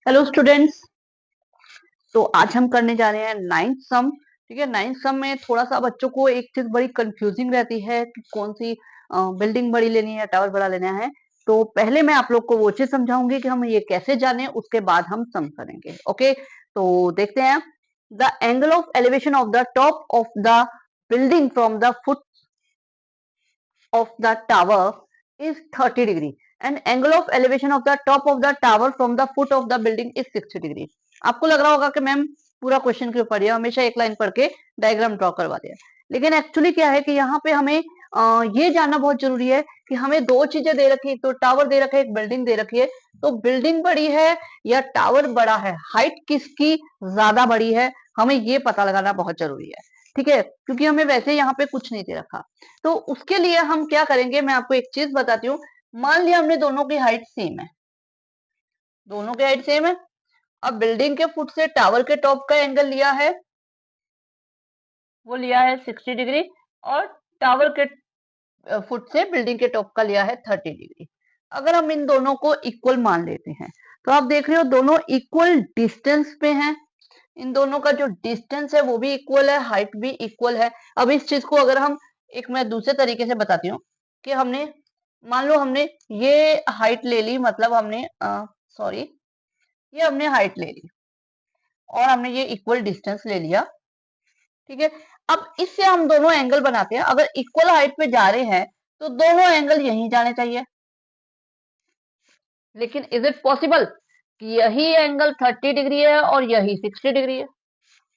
Hello students. तो आज हम करने जा रहे हैं नाइन्थ सम। ठीक है, नाइन्थ सम में थोड़ा सा बच्चों को एक चीज बड़ी कंफ्यूजिंग रहती है कि कौन सी बिल्डिंग बड़ी लेनी है, टावर बड़ा लेना है। तो पहले मैं आप लोग को वो चीज समझाऊंगी कि हम ये कैसे जाने, उसके बाद हम सम करेंगे। ओके, तो देखते हैं। The angle of elevation of the top of the building from the foot of the tower is 30 degree and angle of elevation of the top of the tower from the foot of the building is 60 degree। आपको लग रहा होगा कि ma'am पूरा question क्यों पढ़िए, हमेशा एक लाइन पढ़ के डायग्राम ड्रॉ करवा दिया। लेकिन एक्चुअली क्या है कि यहाँ पे हमें ये जानना बहुत जरूरी है कि हमें दो चीजें दे रखी है, तो टावर दे रखा है, एक बिल्डिंग दे रखी है। तो बिल्डिंग बड़ी है या टावर बड़ा है, हाइट किसकी ज्यादा बड़ी है, हमें ये पता लगाना बहुत जरूरी है। ठीक है, क्योंकि हमें वैसे यहाँ पे कुछ नहीं दे रखा। तो उसके लिए हम क्या करेंगे, मैं आपको एक चीज बताती हूँ। मान लिया हमने दोनों की हाइट सेम है, दोनों की हाइट सेम है। अब बिल्डिंग के फुट से टावर के टॉप का एंगल लिया है, वो लिया है 60 डिग्री, और टावर के फुट से बिल्डिंग के टॉप का लिया है 30 डिग्री। अगर हम इन दोनों को इक्वल मान लेते हैं तो आप देख रहे हो दोनों इक्वल डिस्टेंस पे हैं। इन दोनों का जो डिस्टेंस है वो भी इक्वल है, हाइट भी इक्वल है। अब इस चीज को अगर हम एक मैं दूसरे तरीके से बताती हूँ कि हमने मान लो हमने ये हाइट ले ली, मतलब हमने सॉरी, ये हमने हाइट ले ली और हमने ये इक्वल डिस्टेंस ले लिया। ठीक है, अब इससे हम दोनों एंगल बनाते हैं। अगर इक्वल हाइट पे जा रहे हैं तो दोनों एंगल यहीं जाने चाहिए। लेकिन इज इट पॉसिबल कि यही एंगल 30 डिग्री है और यही 60 डिग्री है?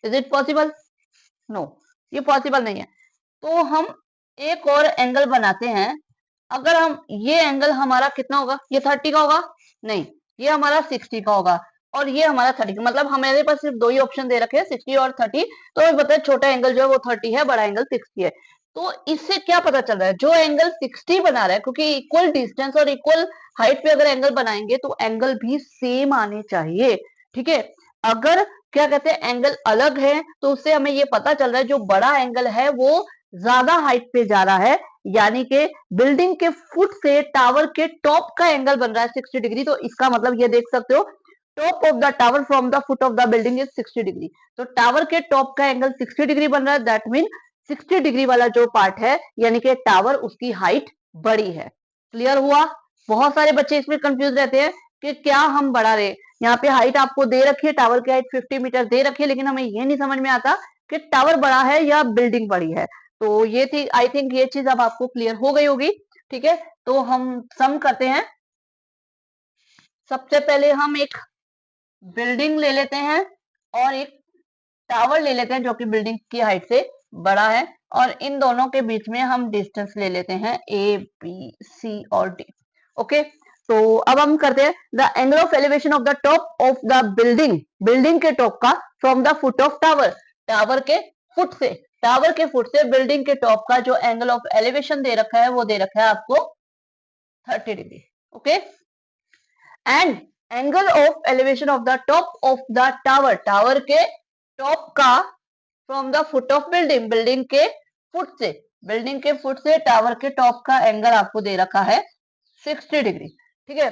Is it possible? नो, ये पॉसिबल नहीं है। तो हम एक और एंगल बनाते हैं। अगर हम ये एंगल हमारा कितना होगा, ये 30 का होगा? नहीं, ये हमारा 60 का होगा और ये हमारा 30 का। मतलब हमारे पास सिर्फ दो ही ऑप्शन दे रखे हैं, 60 और 30। तो हमें पता है छोटा एंगल जो है वो 30 है, बड़ा एंगल 60 है। तो इससे क्या पता चल रहा है, जो एंगल 60 बना रहा है, क्योंकि इक्वल डिस्टेंस और इक्वल हाइट पे अगर एंगल बनाएंगे तो एंगल भी सेम आने चाहिए। ठीक है, अगर क्या कहते हैं एंगल अलग है तो उससे हमें ये पता चल रहा है जो बड़ा एंगल है वो ज्यादा हाइट पे जा रहा है, यानी कि बिल्डिंग के फुट से टावर के टॉप का एंगल बन रहा है 60 डिग्री। तो इसका मतलब ये देख सकते हो, top of the tower from the foot of the building is 60 degree. तो टावर के टॉप का एंगल 60 डिग्री बन रहा है, दैट मीन 60 डिग्री वाला जो पार्ट है यानी कि टावर, उसकी हाइट बड़ी है। क्लियर हुआ? बहुत सारे बच्चे इसमें कंफ्यूज रहते हैं कि क्या हम बढ़ा रहे। यहाँ पे हाइट आपको दे रखी है, टावर की हाइट 50 मीटर दे रखी है, लेकिन हमें ये नहीं समझ में आता कि टावर बड़ा है या बिल्डिंग बड़ी है। तो ये थी, आई थिंक ये चीज अब आपको क्लियर हो गई होगी। ठीक है, तो हम सम करते हैं। सबसे पहले हम एक बिल्डिंग ले लेते हैं और एक टावर ले लेते हैं जो कि बिल्डिंग की हाइट से बड़ा है, और इन दोनों के बीच में हम डिस्टेंस ले लेते हैं ए बी सी और डी। ओके, तो अब हम करते हैं the angle of elevation of the top of the building, building के टॉप का, from the foot of tower, tower के फुट से, टावर के फुट से बिल्डिंग के टॉप का जो एंगल ऑफ एलिवेशन दे रखा है वो दे रखा है आपको 30 degree. Okay, and angle of elevation of the top of the tower, tower के टॉप का, from the foot of building, building के फुट से, बिल्डिंग के फुट से टावर के टॉप का एंगल आपको दे रखा है 60 डिग्री। ठीक है,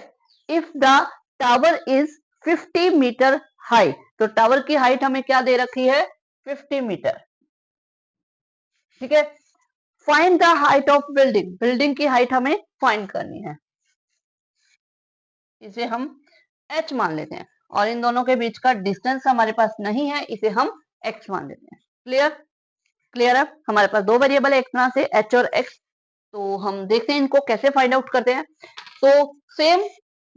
if the tower is 50 metre high, तो टावर की हाइट हमें क्या दे रखी है, 50 मीटर। ठीक है, find the height of building, building की हाइट हमें फाइंड करनी है। इसे हम h मान लेते हैं, और इन दोनों के बीच का डिस्टेंस हमारे पास नहीं है, इसे हम x मान लेते हैं। क्लियर? क्लियर है? हमारे पास दो वेरिएबल है एक तरह से, h और x। तो हम देखते हैं इनको कैसे फाइंड आउट करते हैं। तो सेम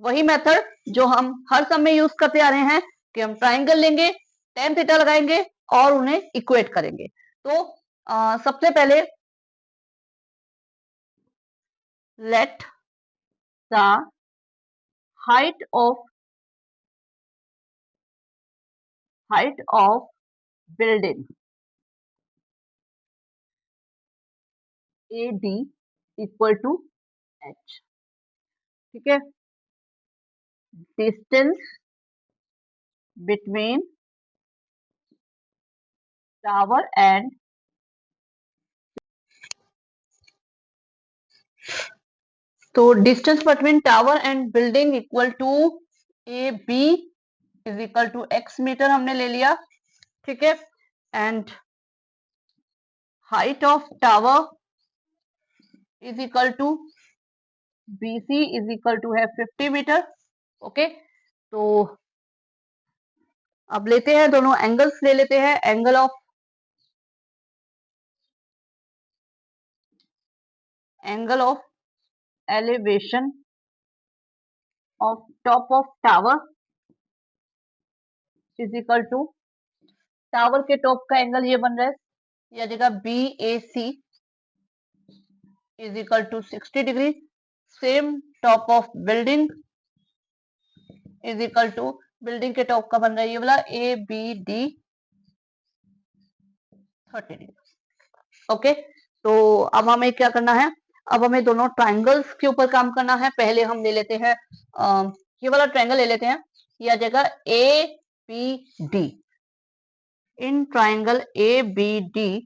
वही मेथड जो हम हर समय यूज करते आ रहे हैं कि हम ट्राइंगल लेंगे, tan थीटा लगाएंगे और उन्हें इक्वेट करेंगे। तो सबसे पहले let the height of building A D equal to H. ठीक है, डिस्टेंस बिटवीन टावर एंड, तो distance between tower and building equal to A B is equal to x metre हमने ले लिया, ठीक है। And height of tower is equal to BC is equal to है 50 metre. Okay, तो अब लेते हैं दोनों एंगल्स ले लेते हैं। Angle of elevation of top of tower is equal to, tower के टॉप का एंगल ये बन रहा है, यह जगह BAC is equal to 60 degree. Same top of building is equal to, building के टॉप का बन रहा है ये वाला ABD 30 डिग्री। ओके, तो अब हमें क्या करना है, अब हमें दोनों ट्राइंगल्स के ऊपर काम करना है। पहले हम ले लेते हैं ये वाला ट्राइंगल ले लेते हैं, यह जगह ABD। इन ट्राइंगल ABD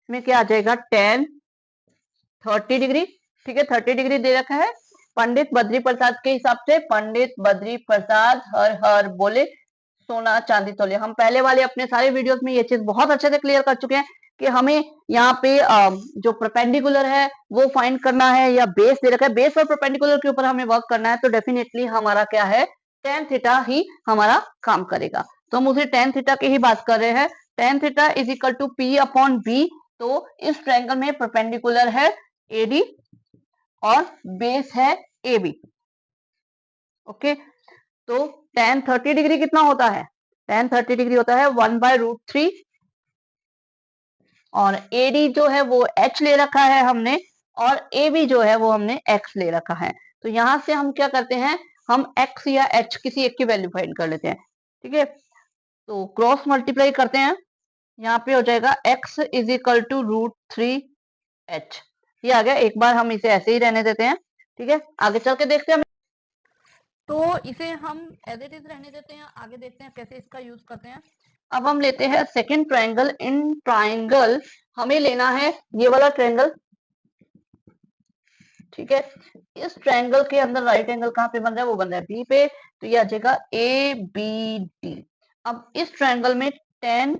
में क्या आ जाएगा, tan 30 डिग्री, ठीक है। 30 डिग्री दे रखा है पंडित बद्री प्रसाद के हिसाब से। पंडित बद्री प्रसाद हर हर बोले, सोना चांदी तोले। हम पहले वाले अपने सारे वीडियोस में ये चीज बहुत अच्छे से क्लियर कर चुके हैं कि हमें यहाँ पे जो परपेंडिकुलर है वो फाइंड करना है, या बेस दे रखा है, बेस और परपेंडिकुलर के ऊपर हमें वर्क करना है। तो डेफिनेटली हमारा क्या है, tan थीटा ही हमारा काम करेगा। तो हम उसे tan थीटा की ही बात कर रहे हैं। tan theta is equal to P upon B। तो इस ट्रायंगल में परपेंडिकुलर है AD और बेस है AB। ओके, तो tan 30 डिग्री कितना होता है, tan 30 डिग्री होता है 1/√3, और AD जो है वो H ले रखा है हमने, और AB जो है वो हमने X ले रखा है। तो यहां से हम क्या करते हैं, हम X या H किसी एक की वैल्यू फाइंड कर लेते हैं, ठीक है। तो क्रॉस मल्टीप्लाई करते हैं, यहाँ पे हो जाएगा X is equal to √3H। ये आ गया। एक बार हम इसे ऐसे ही रहने देते हैं, ठीक है। आगे चल के देखते हैं, तो इसे हम एज इट इज रहने देते हैं, आगे देखते हैं कैसे इसका यूज करते हैं। अब हम लेते हैं सेकंड ट्रायंगल। इन ट्रायंगल हमें लेना है ये वाला ट्रायंगल, ठीक है। इस ट्रायंगल के अंदर राइट एंगल कहाँ पे बन रहा है, वो बन रहा है बी पे। तो ये आ जाएगा ABD। अब इस ट्रायंगल में tan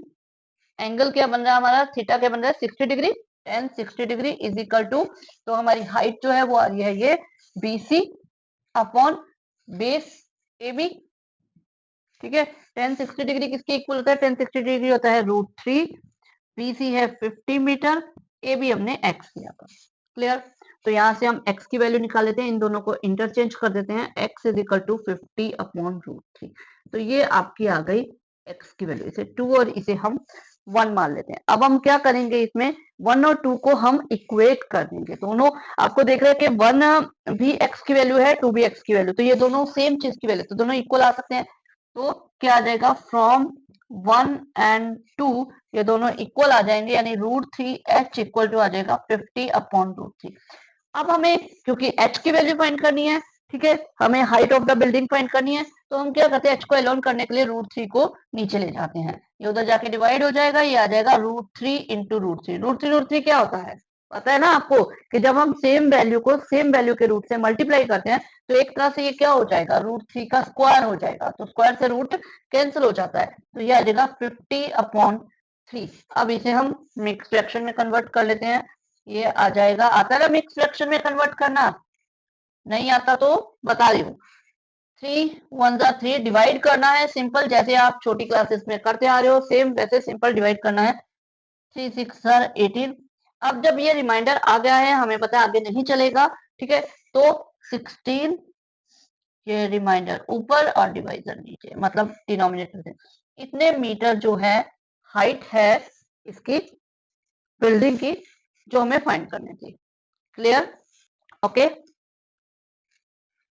एंगल क्या बन रहा है हमारा, थीटा क्या बन रहा है 60 degree. tan 60 degree is equal to, तो हमारी हाइट जो है वो आ रही है ये BC अपॉन बेस AB, ठीक है। tan 60 डिग्री किसके इक्वल होता है, tan 60 डिग्री होता है √3। BC है 50 मीटर, AB हमने X लिया था। क्लियर। तो यहाँ से हम X की वैल्यू निकाल लेते हैं, इन दोनों को इंटरचेंज कर देते हैं। X is equal to 50 upon √3। तो ये आपकी आ गई X की वैल्यू। इसे 2 और इसे हम 1 मान लेते हैं। अब हम क्या करेंगे, इसमें 1 और 2 को हम इक्वेट कर देंगे। दोनों आपको देख रहे हैं कि 1 भी X की वैल्यू है, 2 भी X की वैल्यू, तो ये दोनों सेम चीज की वैल्यू, तो दोनों इक्वल आ सकते हैं। तो क्या आ जाएगा, फ्रॉम 1 एंड 2 ये दोनों इक्वल आ जाएंगे, यानी √3H इक्वल टू आ जाएगा 50 अपॉन √3। अब हमें क्योंकि H की वैल्यू फाइंड करनी है, ठीक है, हमें height of the building find करनी है, तो हम क्या करते हैं, H को एलोन करने के लिए √3 को नीचे ले जाते हैं। ये उधर जाके डिवाइड हो जाएगा, ये आ जाएगा √3 इंटू √3। √3 क्या होता है, पता है ना आपको, कि जब हम सेम वैल्यू को सेम वैल्यू के रूट से मल्टीप्लाई करते हैं तो एक तरह से ये क्या हो जाएगा, √3 का स्क्वायर हो जाएगा। तो स्क्वायर से रूट कैंसिल हो जाता है, तो ये आ जाएगा 50 अपॉन 3। अब इसे हम मिक्स फ्रैक्शन में कन्वर्ट कर लेते हैं। ये आ जाएगा, आता है ना मिक्स फ्रैक्शन में कन्वर्ट करना, नहीं आता तो बता रही हूँ। 3 1 जा 3, डिवाइड करना है सिंपल, जैसे आप छोटी क्लासेस में करते आ रहे हो सेम वैसे सिंपल डिवाइड करना है। 3 6 18। अब जब ये रिमाइंडर आ गया है, हमें पता है आगे नहीं चलेगा, ठीक है। तो 16 ये रिमाइंडर ऊपर और डिवाइजर नीचे, मतलब डिनोमिनेटर से। इतने मीटर जो है हाइट है इसकी बिल्डिंग की, जो हमें फाइंड करनी थी। Clear, okay.